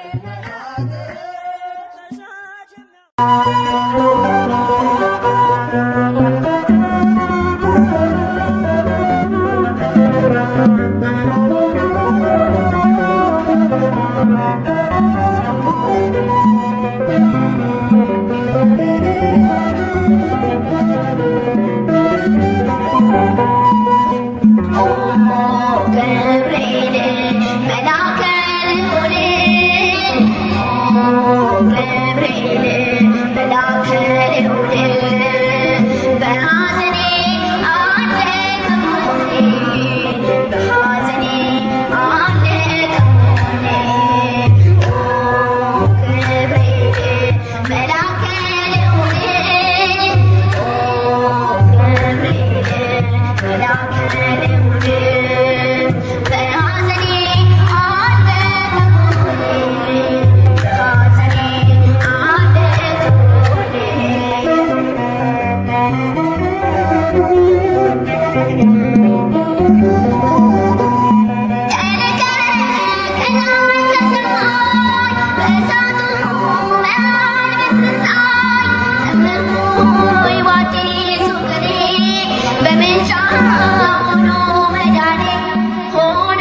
መላከ በምንጫ ሆኖ መዳኔ ሆኖ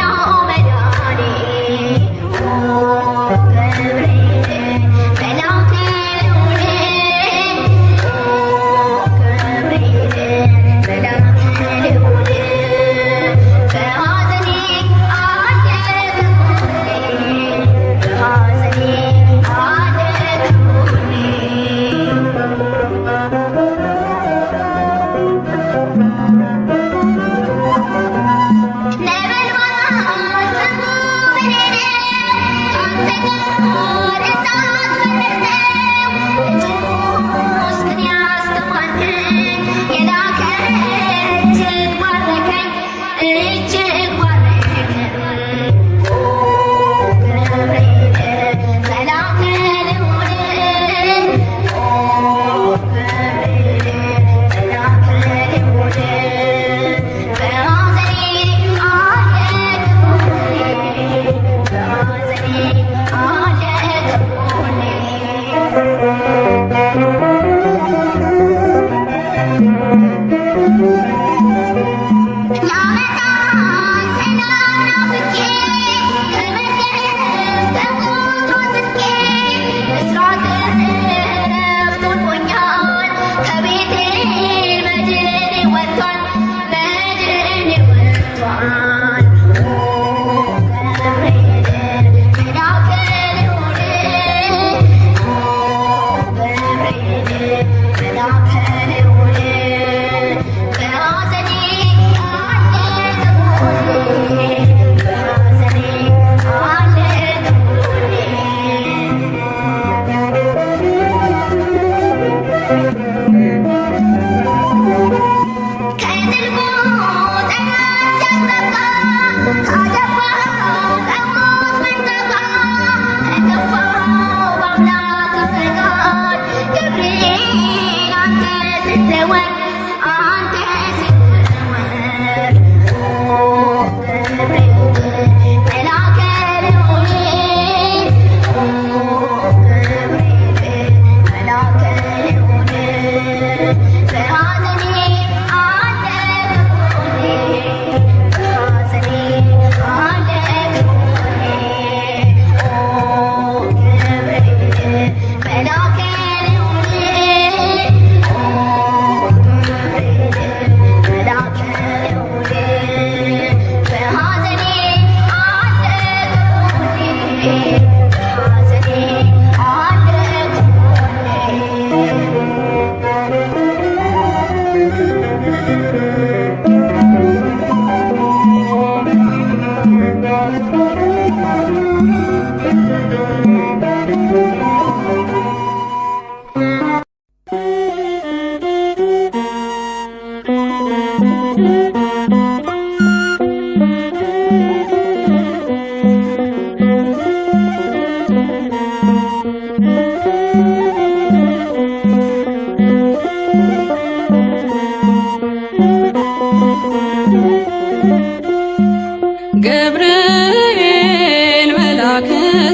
ገብርኤል መልአከ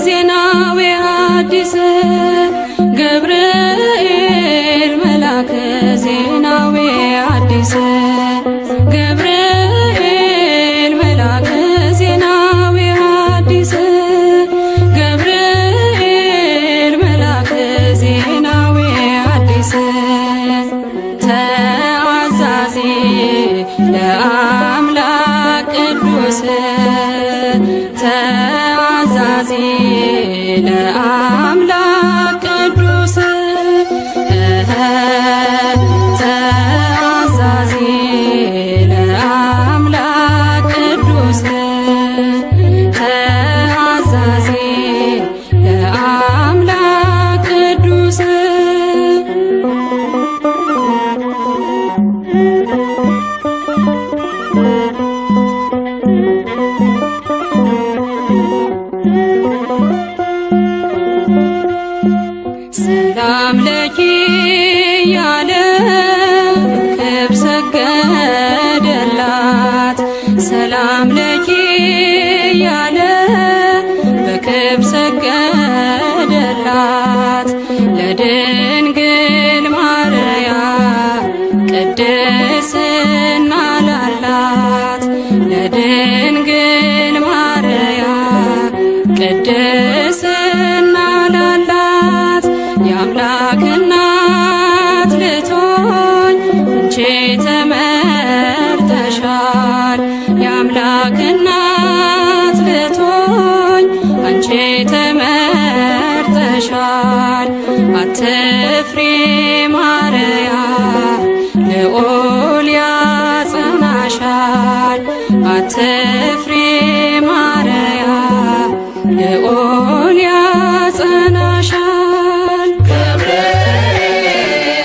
ዜናዊ ሐዲስ ገብርኤል መልአከ ዜናዊ ሐዲስ ገብርኤል መልአከ ዜናዊ ሐዲስ ገብርኤል መልአከ ዜናዊ ሐዲስ ተአዛዚ ለአምላክ ቅዱስ ተአዛዚ ለአምላክ ቅዱስ ተአዛዚ ለአምላክ ቅዱስ ተአዛዚ ለአምላክ ቅዱስ ሰላም ለኪ ያለ በክብር ሰገደላት ሰላም ለኪ ያለ በክብር ሰገደላት ለድንግል ማርያም ቅድስና ላላት ለድንግል ማርያም ቅድስና ላላት የአምላክ እናት ልትሆኝ አንቺ ተመርጠሻል የአምላክ እናት ልትሆኝ አንቺ ተመርጠሻል አትፍሪ ማርያም ልዑል ያጸናሻል አትፍሪ ማርያም ልዑል ያጸናሻል ገብርኤል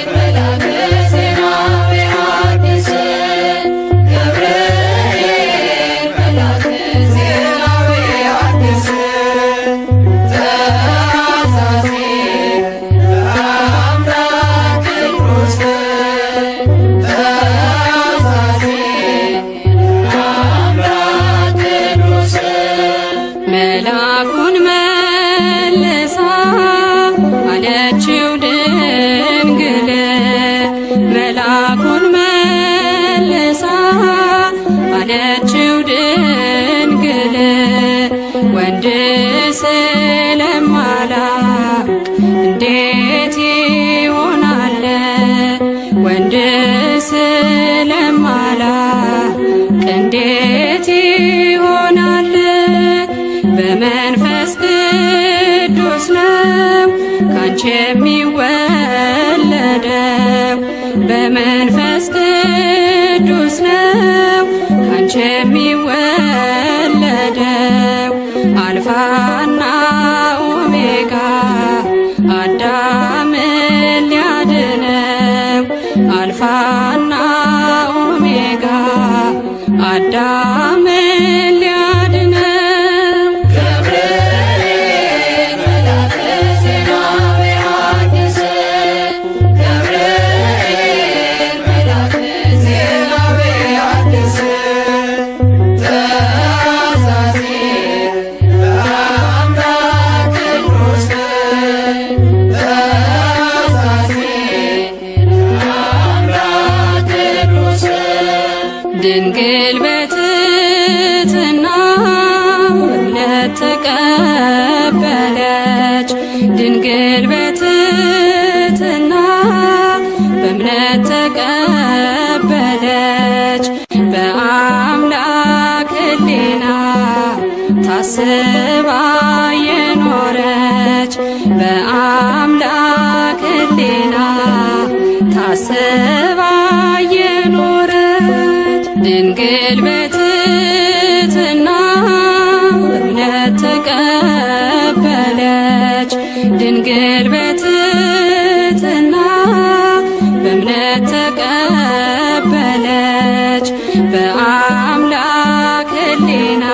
መልአከ ዜናዊ ሐዲስ ገብርኤል መልአከ ዜናዊ ሐዲስ ተአዛዚ ለአምላክ ቅዱስ ተአዛዚ ለአምላክ ቅዱስ መልአኩን መልሳ አለችው ድንግል መልአኩን መልሳ አለችው ድንግል ወንድ ስለማላውቅ እንዴት ይሆናል ወንድ ስለማላውቅ እንዴት የሚወለደው በመንፈስ ቅዱስ ነው። ካንቺ የሚወለደው አልፋና ኦሜጋ አዳምን ሊያድነው አልፋና ኦሜጋ አዳምን ሊያድነው ገብርኤል መልአከ ዜና በሐዲስ ገብርኤል መልአከ ዜና በሐዲስ ተአዛዚ በአምላክ ቅዱስ ተአዛዚ በአምላክ ቅዱስ ድንግል በትሕትና በእምነት ተቀበለች። ድንግል በትሕትና በእምነት ተቀበለች። በአምላክ ሕሊና ታስባ የኖረች በአምላክ ሕሊና ታስባ የኖረች ድንግል በትሕትና በእምነት ተቀበለች። ድንግል በትሕትና በእምነት ተቀበለች። በአምላክ ሕሊና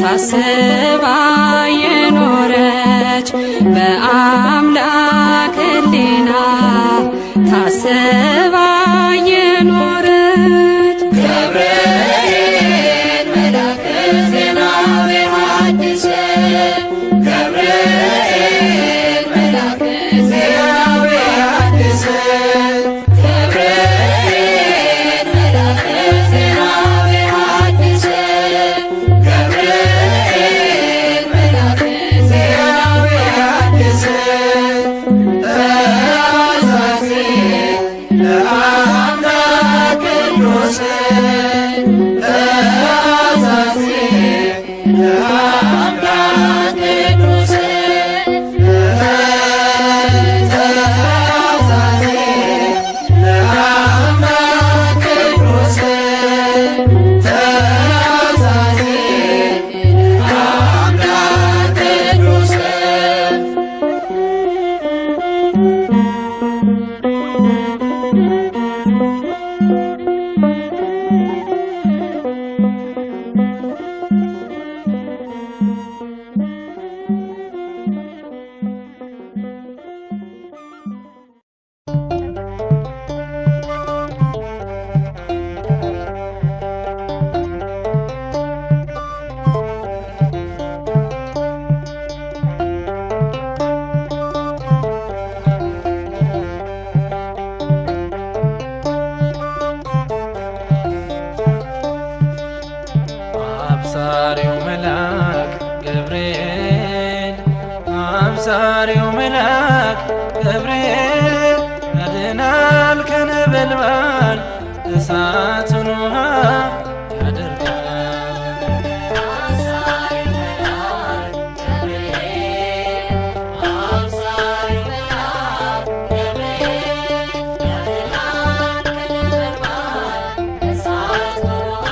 ታስባ የኖረች በአምላክ ሕሊና ታስባ የኖረች ገብርኤል መልአከ ዜና በሐዲስ ገብርኤል መልአከ ዜና በሐዲስ ገብርኤል መልአከ ዜና በሐዲስ ገብርኤል መልአከ ዜና በሐዲስ ተአዛዚ ለአምላክ ቅዱስ ተአዛዚ ለአምላክ ቅዱስ ተአዛዚ ለአምላክ ቅዱስ ተአዛዚ ለአምላክ ቅዱስ አብሳሪው መልአክ ገብርኤል አብሳሪው መልአክ ገብርኤል ያድናል ከነበልባል እሳቱን ውሃ ያደርጋል። አብሳሪ መልአክ ገብርኤል አብሳሪ መልአክ ገብርኤል ያድናል ከነበልባል እሳቱን ውሃ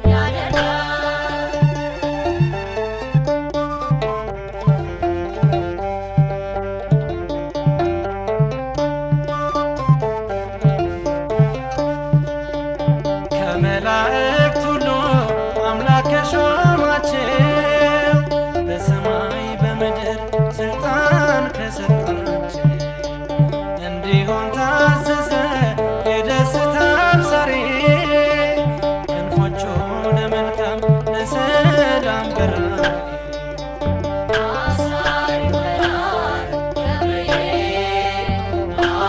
ያደርጋል። ከመላእክት ሁሉ አምላክ ከሾማቸው በሰማይ በምድር ስልጣን ከሰጣቸው እንዲሆን ታዘዘ የደስታ አብሳሪ ክንፎቹ ለመልካም ለሰላም በራሪ አብሳሪ መልአክ ገብርኤል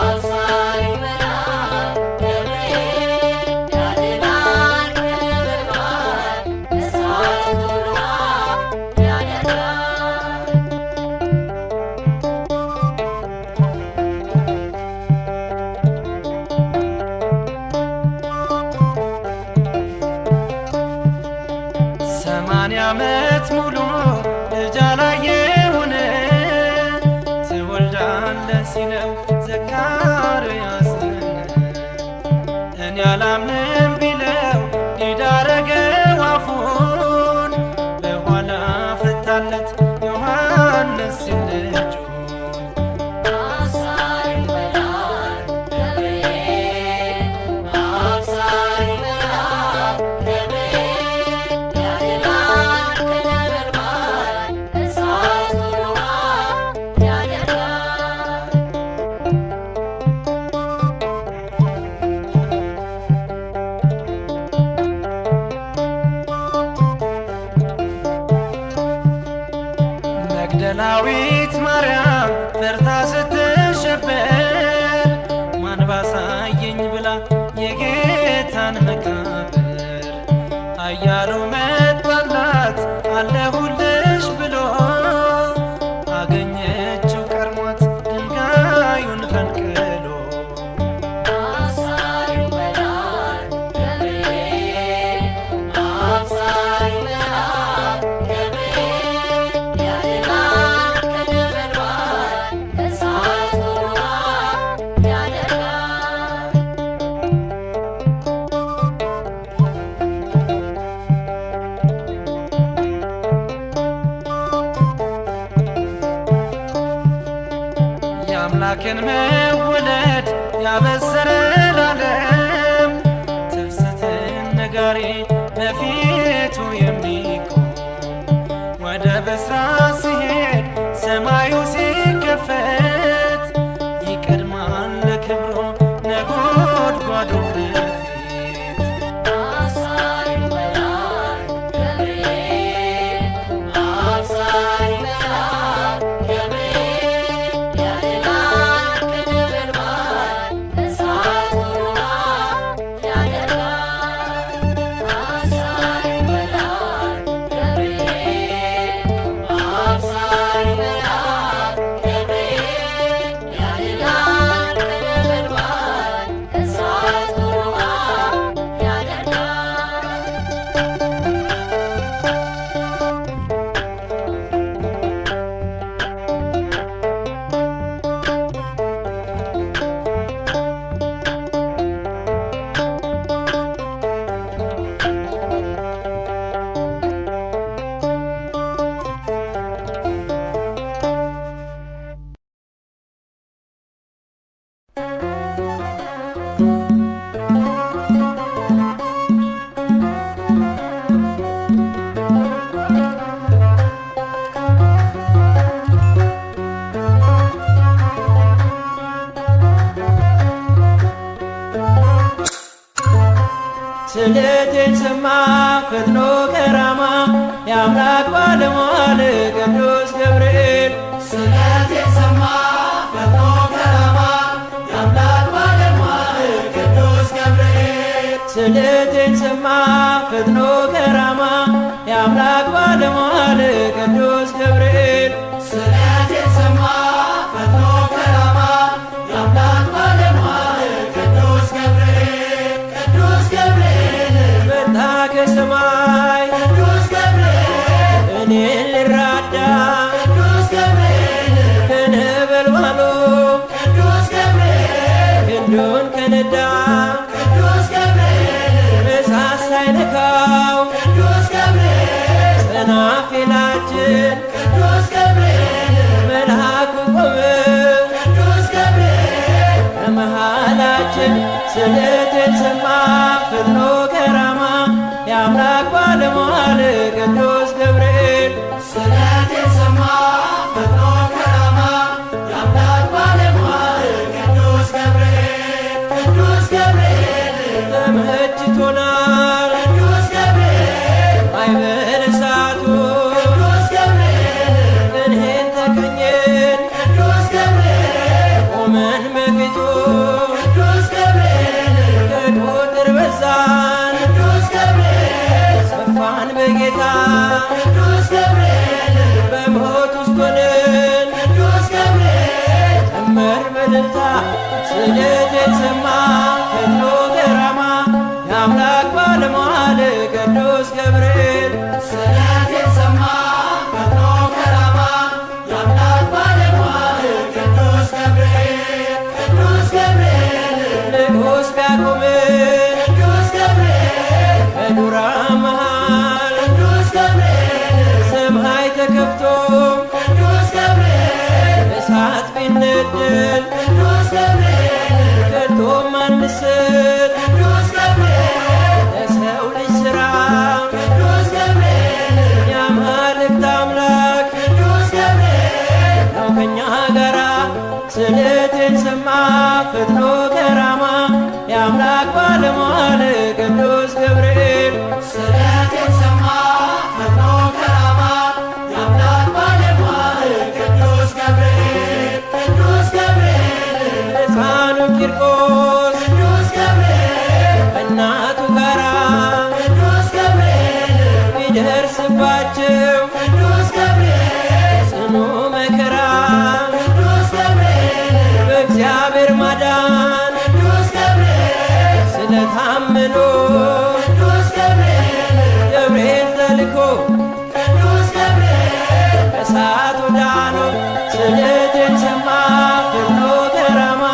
አብሳሪ መልአክ ገብርኤል ያድናል ከነበልባል እሳቱን ውሃ ያደርጋል። ሰማንያ ዓመት ሙሉ ልጅ አላየሁን ትወልደ ያላምንም ቢለው ዲዳ አረገው አፉን በኋላ ፈታለት ዮሐንስ ልጁን መግደላዊት ማርያም ፈርታ ስትሸበር ማን ባሳየኝ ብላ የጌታን መቃብር ኃያሉ መጣላት አለሁልሽ ብሎ አገኘችው ቀርሟት ድንጋዩን ፈንቅሎ የአምላክን መወለድ ያበሰረ ለዓለም ትፍስትን ነጋሪ በፊቱ የሚቆም ወደ ብስራት ሲሄድ ሰማዩ ሲከፈት ይቀድማል ለክብሩ ነጎድጓዱ ከፊት ስለቴን ሰማ ፈጥኖ ከራማ የአምላክ ባለሟል ቅዱስ ገብርኤል ስለቴን ሰማ ፈጥኖ ከራማ የአምላክ ባለሟል ቅዱስ ገብርኤል ስለቴን ሰማ ፈጥኖ ከራማ የአምላክ ባለሟል ቅዱስ ገብርኤል ስለቴን ሰማ ፈጥኖ ከራማ የአምላክ ባለሟል ቅዱስ ገብርኤል ቅዱስ ገብርኤል መጣ ከሰማይ ቅዱስ ገብርኤል እኔን ልራዳ ቅዱስ ገብርኤል ከነበልባሉ ቅዱስ ገብርኤል ክንዱን ከነዳ ቅዱስ ገብርኤል እሳት ሳይነካው ቅዱስ ገብርኤል ሰናፊላችን ቅዱስ ገብርኤል መልአኩ ቆመ ቅዱስ ገብርኤል በመሃላችን ስለቴን ሰማ ፈጥኖ ከራማ የአምላክ ባለሟል ቅዱስ ገብርኤል ስለቴን ሰማ ፈጥኖ ከራማ የአምላክ ባለሟል ቅዱስ ገብርኤል ቅዱስ ገብርኤል ተመችቶናል ቅዱስ ገብርኤል ማዕበለ እሳቱ ቅዱስ ገብርኤል እንሄን ተቀኘን ቅዱስ ገብርኤል ቆመን በፊቱ ቅዱስ ገብርኤል ከቁጥር በዛን ቅዱስ ገብርኤል ሰፋን በጌታ ቅዱስ ገብርኤል በሞት ውስጥ ሆነን ቅዱስ ገብርኤል ጨመር በደልታ ስለቴን ሰማ ፈጥኖ ከራማ የአምላክ ባለሟል ቅዱስ ገብርኤል ስለቴን ሰማ ፈጥኖ ከራማ የአምላክ ባለሟል ቅዱስ ገብርኤል ቅዱስ ገብርኤል ንጉሥ ቢያቆምን ስለቴን ሰማ ፈጥኖ ከራማ የአምላክ ባለሟል ቅዱስ ገብርኤል ስለቴን ሰማ ፈጥኖ ከራማ የአምላክ ባለሟል ቅዱስ ገብርኤል ቅዱስ ገብርኤል ሕፃኑ ቂርቆስ ቅዱስ ገብርኤል ከእናቱ ጋራ ቅዱስ ገብርኤል ቢደርስባቸው ቅዱስ ገብርኤል ጽኑ መከራ ቅዱስ ገብርኤል በእግዚአብሔር ማዳን ቅዱስ ገብርኤል ስለታመኑ ቅዱስ ገብርኤል ገብርኤል ተልኮ ቅዱስ ገብርኤል ከእሳቱ ዳኑ ስለቴን ሰማ ፈጥኖ ከራማ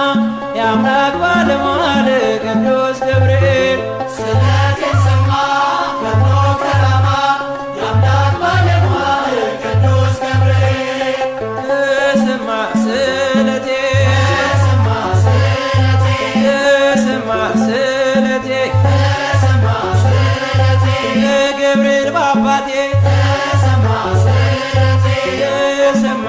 የአምላክ ባለሟል ቅዱስ ገብርኤል ስለቴን ሰማ ፈጥኖ ከራማ የአምላክ ባለሟል ቅዱስ ገብርኤል ተሰማ ስለቴ ተሰማ ስለቴ ተሰማ ስለቴ ተሰማ ስለቴ ለገብርኤል በአባቴ ተሰማ ስለቴ ተሰማ